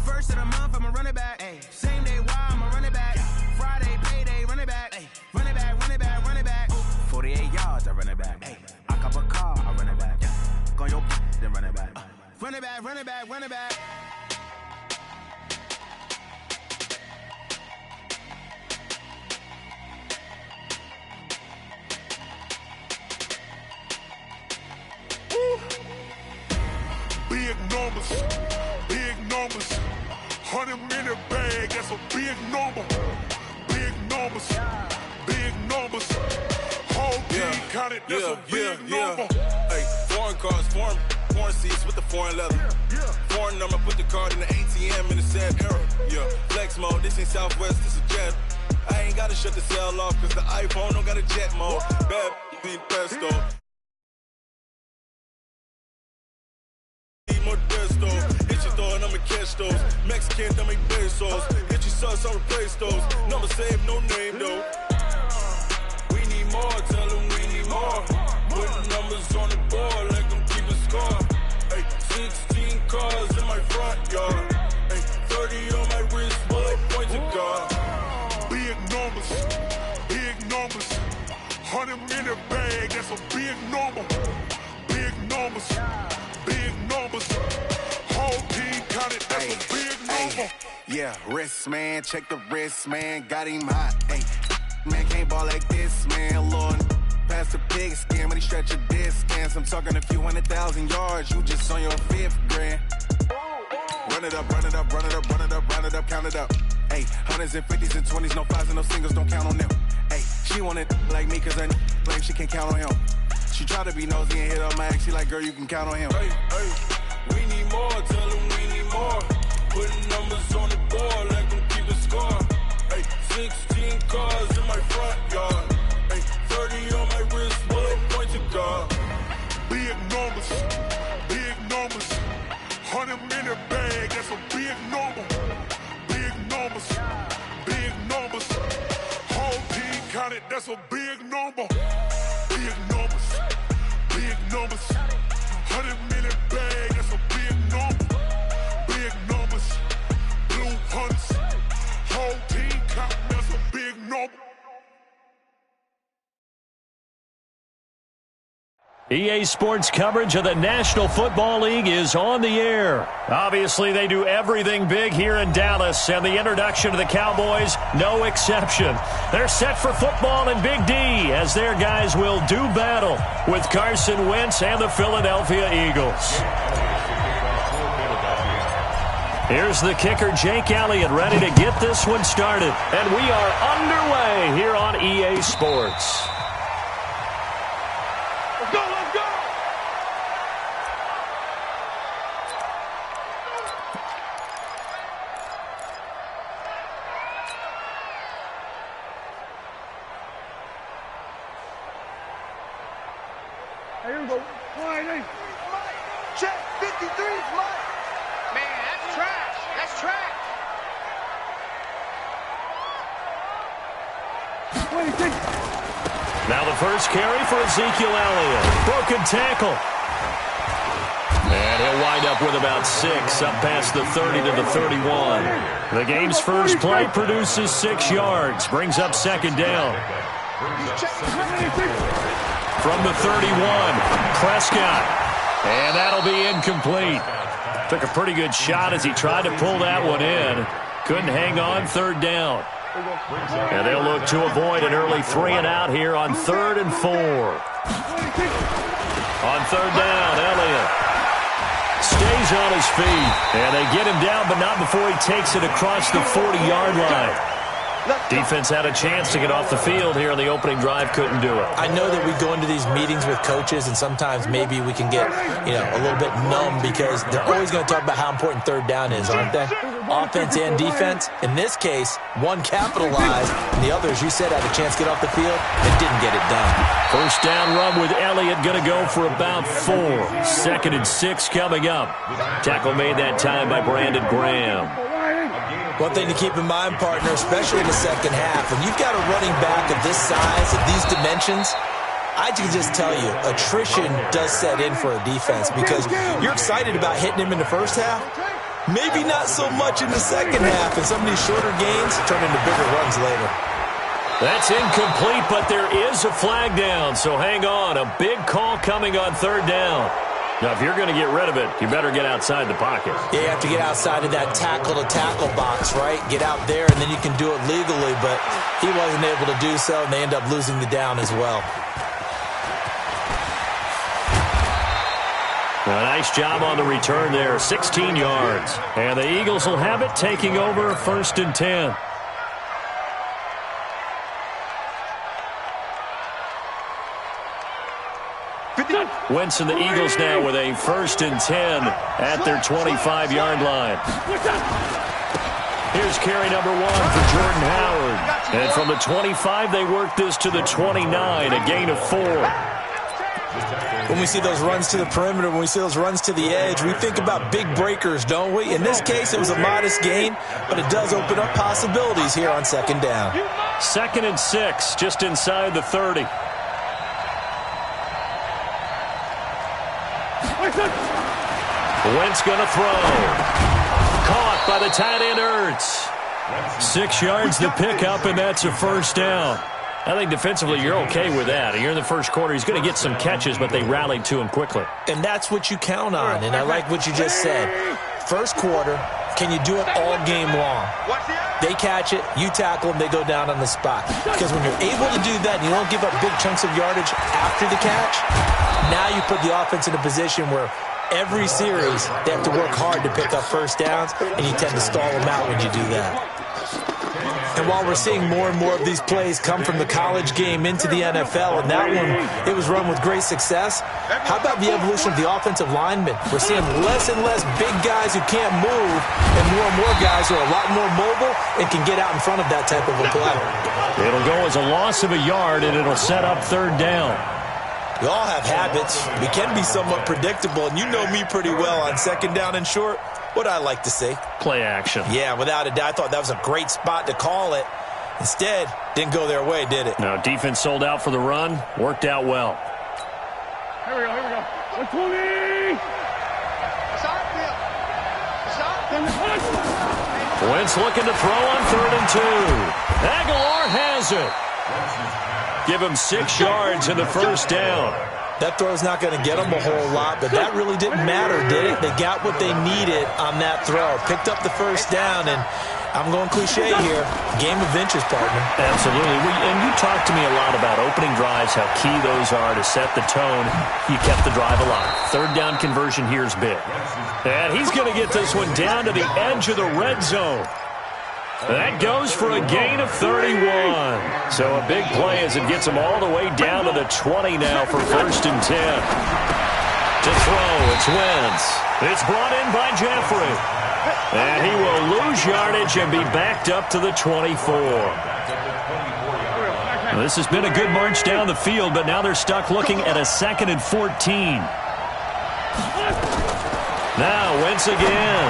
First of the month, I'ma run it back. Ay. Same day, why I'ma run it back. Friday, payday, run it back. Ay. Run it back, run it back, run it back. 48 yards, I run it back. Ay. I cop a car, I run it back. Go yo, then run it back. Run it back, run it back, run it back. Big numbers, big numbers. 100-minute bag, that's a big number. Big numbers, big numbers. Whole team counted, that's a big number. Hey, foreign cars, foreign seats with the foreign leather. Foreign number, put the card in the ATM in the sad era. Yeah, flex mode, this ain't Southwest, this a jet. I ain't gotta shut the cell off, cause the iPhone don't got a jet mode. Bad, beat pesto. Modesto, hit your store and I'ma catch those. Mexican, don't make pesos. Hit your sauce, I'll replace those. Number save, no name though. We need more, tell them we need more. Putting numbers on the board like I'm keeping score. Hey, 16 cars in my front yard. Hey, 30 on my wrist, while I point to God. Big numbers, big numbers. 100-minute bag, that's a big number. Big numbers. Big numbers, whole team counted, that's a big number. Yeah, wrist man, check the wrist man, got him hot. Ay, man can't ball like this, man. Lord, pass the pig skin, but he stretch a distance. I'm talking a few 100,000 yards, you just on your 5th grand. Run it up, run it up, run it up, run it up, run it up, count it up. Ay, 100s and 50s and 20s, no 5s and no singles, don't count on them. Ay, she want it like me, cause her claim she can't count on him. She try to be nosy and hit up my ex. She like, girl, you can count on him. Hey, hey, we need more, tell them we need more. Putting numbers on the board like I'm keeping score. Hey, 16 cars in my front yard. Hey, 30 on my wrist, while I point to God. Big numbers, big numbers. 100-minute bag, that's a big number. Big numbers, big numbers. Whole team counted, that's a big number. Big numbers, big numbers. 100-minute bag, that's a big number. Big numbers, blue hunts. Whole team count, that's a big number. EA Sports coverage of the National Football League is on the air. Obviously, they do everything big here in Dallas, and the introduction to the Cowboys, no exception. They're set for football in Big D as their guys will do battle with Carson Wentz and the Philadelphia Eagles. Here's the kicker, Jake Elliott, ready to get this one started. And we are underway here on EA Sports. Let's go, let's go! Here we go. Check 53, Mike. Man, that's trash. That's trash. 26. Now the first carry for Ezekiel Elliott. Broken tackle. And he'll wind up with about 6, up past the 30 to the 31. The game's first play produces 6 yards, brings up second down. From the 31, Prescott. And that'll be incomplete. Took a pretty good shot as he tried to pull that one in. Couldn't hang on, third down. And they'll look to avoid an early 3-and-out here on 3rd and 4. On third down, Elliott stays on his feet. And they get him down, but not before he takes it across the 40-yard line. Defense had a chance to get off the field here in the opening drive, couldn't do it. I know that we go into these meetings with coaches, and sometimes maybe we can get, a little bit numb because they're always going to talk about how important third down is, aren't they? Offense and defense. In this case, one capitalized, and the other, as you said, had a chance to get off the field and didn't get it done. First down run with Elliott, going to go for about 4. 2nd and 6 coming up. Tackle made that time by Brandon Graham. One thing to keep in mind, partner, especially in the second half, when you've got a running back of this size, of these dimensions, I can just tell you, attrition does set in for a defense because you're excited about hitting him in the first half. Maybe not so much in the second half, and some of these shorter gains turn into bigger runs later. That's incomplete, but there is a flag down, so hang on. A big call coming on third down. Now, if you're going to get rid of it, you better get outside the pocket. Yeah, you have to get outside of that tackle-to-tackle box, right? Get out there, and then you can do it legally, but he wasn't able to do so, and they end up losing the down as well. A nice job on the return there, 16 yards. And the Eagles will have it, taking over 1st and 10. Wentz and the Eagles now with a 1st and 10 at their 25-yard line. Here's carry number 1 for Jordan Howard. And from the 25, they work this to the 29, a gain of 4. When we see those runs to the perimeter, when we see those runs to the edge, we think about big breakers, don't we? In this case, it was a modest gain, but it does open up possibilities here on 2nd down. 2nd and 6, just inside the 30. Wentz going to throw. Caught by the tight end, Ertz. 6 yards to pick up, and that's a first down. I think defensively you're okay with that. You're in the first quarter. He's going to get some catches, but they rallied to him quickly. And that's what you count on, and I like what you just said. First quarter, can you do it all game long? They catch it, you tackle them, they go down on the spot. Because when you're able to do that and you don't give up big chunks of yardage after the catch, now you put the offense in a position where every series they have to work hard to pick up first downs, and you tend to stall them out when you do that. And while we're seeing more and more of these plays come from the college game into the NFL, and that one, it was run with great success, how about the evolution of the offensive linemen? We're seeing less and less big guys who can't move, and more guys who are a lot more mobile and can get out in front of that type of a play. It'll go as a loss of a yard, and it'll set up third down. We all have habits. We can be somewhat predictable, and you know me pretty well on 2nd down and short. What I like to say? Play action. Yeah, without a doubt. I thought that was a great spot to call it. Instead, didn't go their way, did it? No, defense sold out for the run. Worked out well. Here we go. 120! Wentz looking to throw on 3rd and 2. Aguilar has it. Give him 6 yards in the first down. That throw's not going to get them a whole lot, but that really didn't matter, did it? They got what they needed on that throw. Picked up the first down, and I'm going cliche here. Game of inches, partner. Absolutely. And you talked to me a lot about opening drives, how key those are to set the tone. You kept the drive alive. Third down conversion here is big. And he's going to get this one down to the edge of the red zone. That goes for a gain of 31. So a big play as it gets him all the way down to the 20 now for 1st and 10. To throw, it's Wentz. It's brought in by Jeffrey. And he will lose yardage and be backed up to the 24. Well, this has been a good march down the field, but now they're stuck looking at a 2nd and 14. Now Wentz again.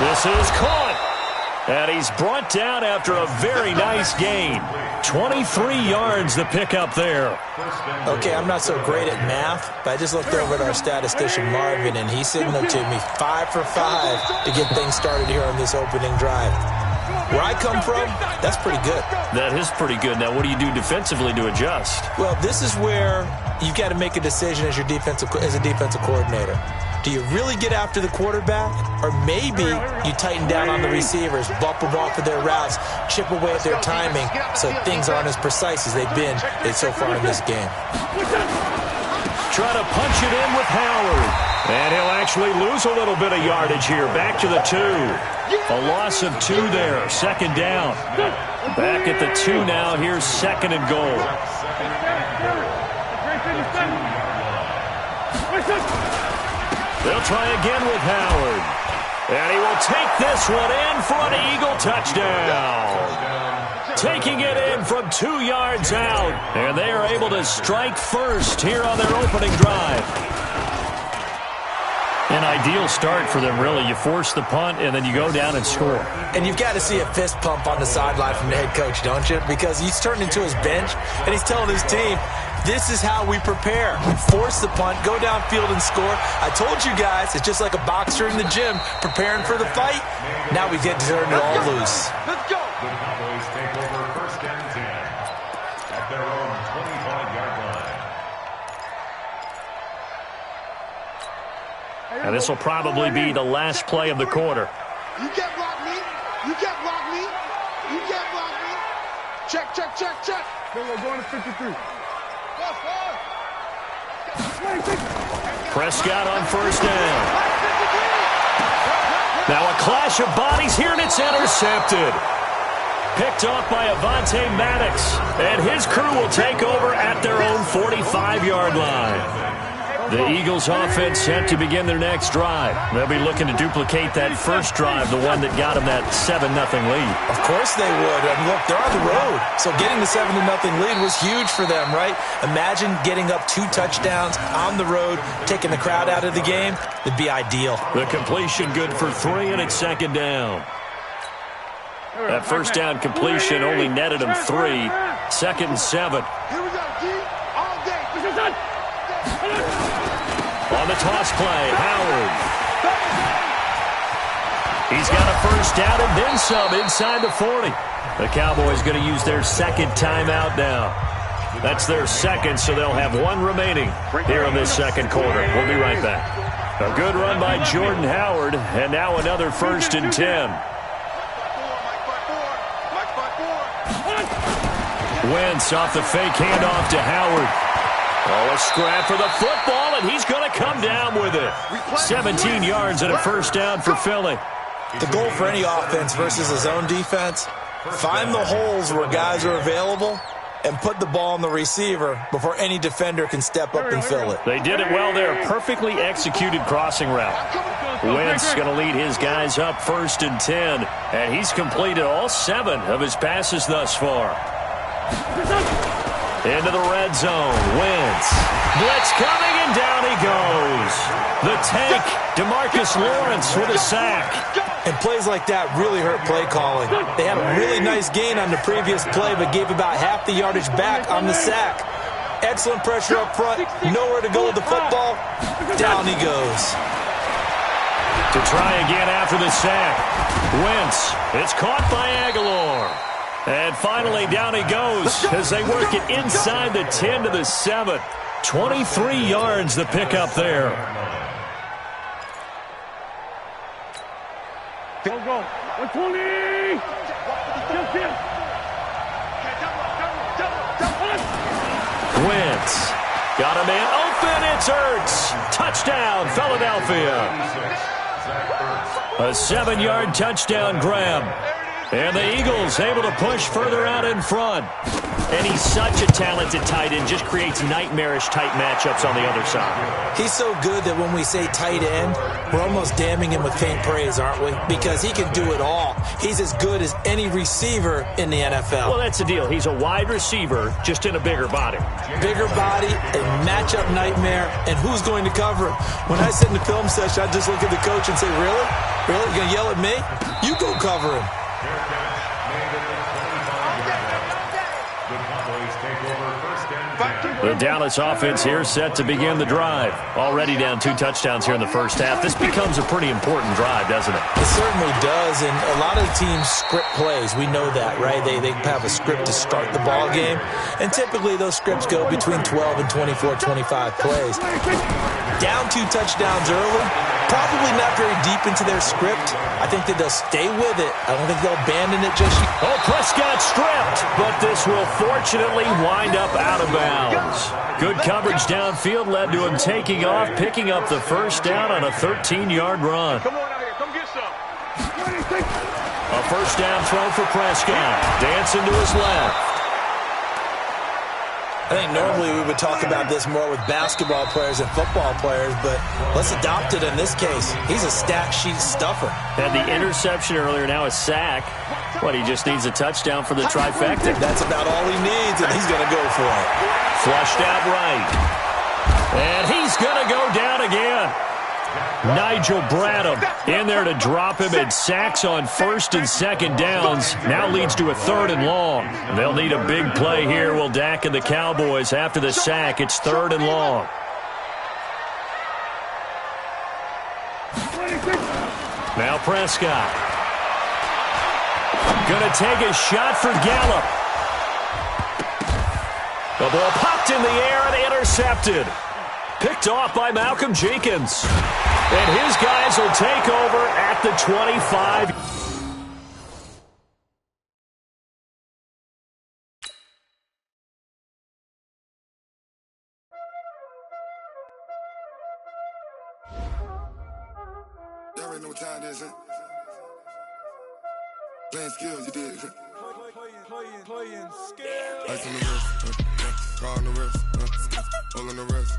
This is caught. And he's brought down after a very nice gain. 23 yards the pickup there. Okay, I'm not so great at math, but I just looked over at our statistician, Marvin, and he signaled to me 5 for 5 to get things started here on this opening drive. Where I come from, that's pretty good. That is pretty good. Now, what do you do defensively to adjust? Well, this is where you've got to make a decision as a defensive coordinator. Do you really get after the quarterback, or maybe you tighten down on the receivers, bump them off of their routes, chip away at their timing so things aren't as precise as they've been so far in this game? Try to punch it in with Howard. And he'll actually lose a little bit of yardage here. Back to the 2. A loss of 2 there. Second down. Back at the 2 now. Here's second and goal. They'll try again with Howard. And he will take this one in for an Eagle touchdown. Taking it in from 2 yards out. And they are able to strike first here on their opening drive. An ideal start for them, really. You force the punt, and then you go down and score. And you've got to see a fist pump on the sideline from the head coach, don't you? Because he's turned into his bench, and he's telling his team, this is how we prepare. Force the punt, go downfield and score. I told you guys, it's just like a boxer in the gym preparing for the fight. Now we get to turn it all loose. Let's go. The Cowboys take over 1st and 10 at their own 25-yard line. And this will probably be the last play of the quarter. You can't block me. You can't block me. You can't block me. Check, check, check, check. We're going to 53. Prescott on first down. Now a clash of bodies here, and it's intercepted. Picked off by Avonte Maddox. And his crew will take over at their own 45-yard line. The Eagles offense set to begin their next drive. They'll be looking to duplicate that first drive, the one that got them that 7-0 lead. Of course they would. I mean, look, they're on the road. So getting the 7-0 lead was huge for them, right? Imagine getting up 2 touchdowns on the road, taking the crowd out of the game. It'd be ideal. The completion good for 3, and it's second down. That first down completion only netted them 3. Second and 7. Here we go, G. All day. This is done. On the toss play, Howard. He's got a first down and then some inside the 40. The Cowboys going to use their second timeout now. That's their second, so they'll have 1 remaining here in this second quarter. We'll be right back. A good run by Jordan Howard, and now another 1st and 10. Wentz off the fake handoff to Howard. Oh, a scrap for the football, and he's going to come down with it. 17 yards and a first down for Philly. The goal for any offense versus a zone defense, find the holes where guys are available and put the ball on the receiver before any defender can step up and fill it. They did it well there. Perfectly executed crossing route. Wentz going to lead his guys up 1st and 10, and he's completed all 7 of his passes thus far. Into the red zone. Wentz. Blitz coming, and down he goes. The tank, DeMarcus Lawrence with a sack. And plays like that really hurt play calling. They had a really nice gain on the previous play, but gave about half the yardage back on the sack. Excellent pressure up front. Nowhere to go with the football. Down he goes. To try again after the sack. Wentz. It's caught by Aguilar. And finally, down he goes as they work it inside the 10 to the 7. 23 yards the pickup there. Go, go. 120. Wentz. Got a man open. It's Ertz. Touchdown, Philadelphia. A 7-yard touchdown grab. And the Eagles able to push further out in front. And he's such a talented tight end, just creates nightmarish-type matchups on the other side. He's so good that when we say tight end, we're almost damning him with faint praise, aren't we? Because he can do it all. He's as good as any receiver in the NFL. Well, that's the deal. He's a wide receiver, just in a bigger body. Bigger body, a matchup nightmare, and who's going to cover him? When I sit in the film session, I just look at the coach and say, really? Really? You going to yell at me? You go cover him. Fair catch made at the 25-yard line. The Cowboys take over first and 10. The Dallas offense here set to begin the drive. Already down 2 touchdowns here in the first half. This becomes a pretty important drive, doesn't it? It certainly does, and a lot of teams script plays. We know that, right? They have a script to start the ball game, and typically those scripts go between 12 and 24, 25 plays. Down 2 touchdowns early, probably not very deep into their script. I think that they'll stay with it. I don't think they'll abandon it just yet. Oh, Prescott stripped, but this will fortunately wind up out of bounds. Good coverage downfield led to him taking off, picking up the first down on a 13-yard run. Come on out here. Come get some. A first down throw for Prescott. Dancing to his left. I think normally we would talk about this more with basketball players and football players, but let's adopt it in this case. He's a stat sheet stuffer. Had the interception earlier, now a sack. What, he just needs a touchdown for the trifecta? That's about all he needs, and he's going to go for it. Flushed out right. And he's going to go down again. Nigel Bradham in there to drop him, and sacks on first and second downs. Now leads to a 3rd and long. They'll need a big play here. Will Dak and the Cowboys after the sack. It's 3rd and long. Now Prescott. Gonna take a shot for Gallup. The ball popped in the air and intercepted. Picked off by Malcolm Jenkins. And his guys will take over at the 25. Y'all already know what time it is, huh? Playing skills, you did. Playing skills. Ice on the wrist, car on the wrist, hole on the wrist,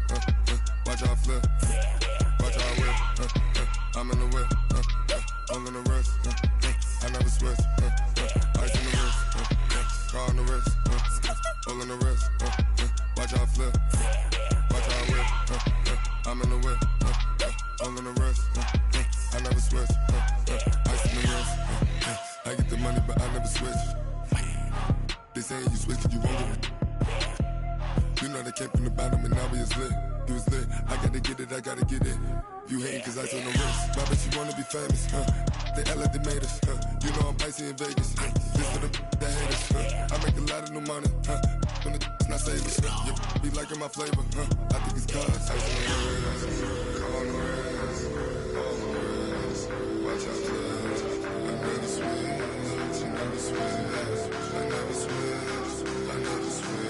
watch out flip, watch out whip, I'm in the whip, hole on the wrist, I never switch, ice on the wrist, car on the wrist, hole on the wrist, watch out flip, watch out whip, I'm in the whip, hole on the wrist, I never switch, ice on the wrist, I get the money but I never switch. They saying you switch cause you won't get it. You know they came from the bottom and now we is lit. You was lit, I gotta get it, I gotta get it. You hating cause ice on the wrist. Why bet you wanna be famous, They act like they made us, You know I'm icy in Vegas, This for the that hate us, I make a lot of new money, When the not savers, You be liking my flavor, I think it's cause ice on the wrist, car on the wrist, all on the wrist, watch out flash, I never switch, you never switch. I never switch, I never switch.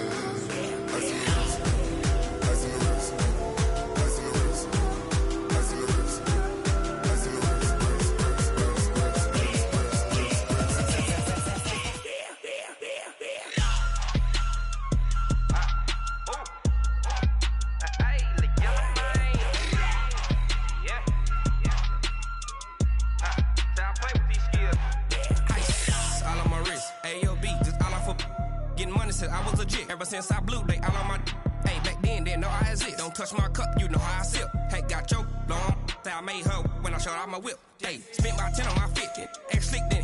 Ice in the wrist, ice in the wrist, ice in the wrist, ice in the wrist, ice in the wrist, I was legit. Ever since I blew, they all on my. Hey, back then, didn't know I exist. Don't touch my cup, you know how I sip. Hey, got your long. Say I made her when I showed out my whip. Hey, spent my 10 on my 50. Ex slick, then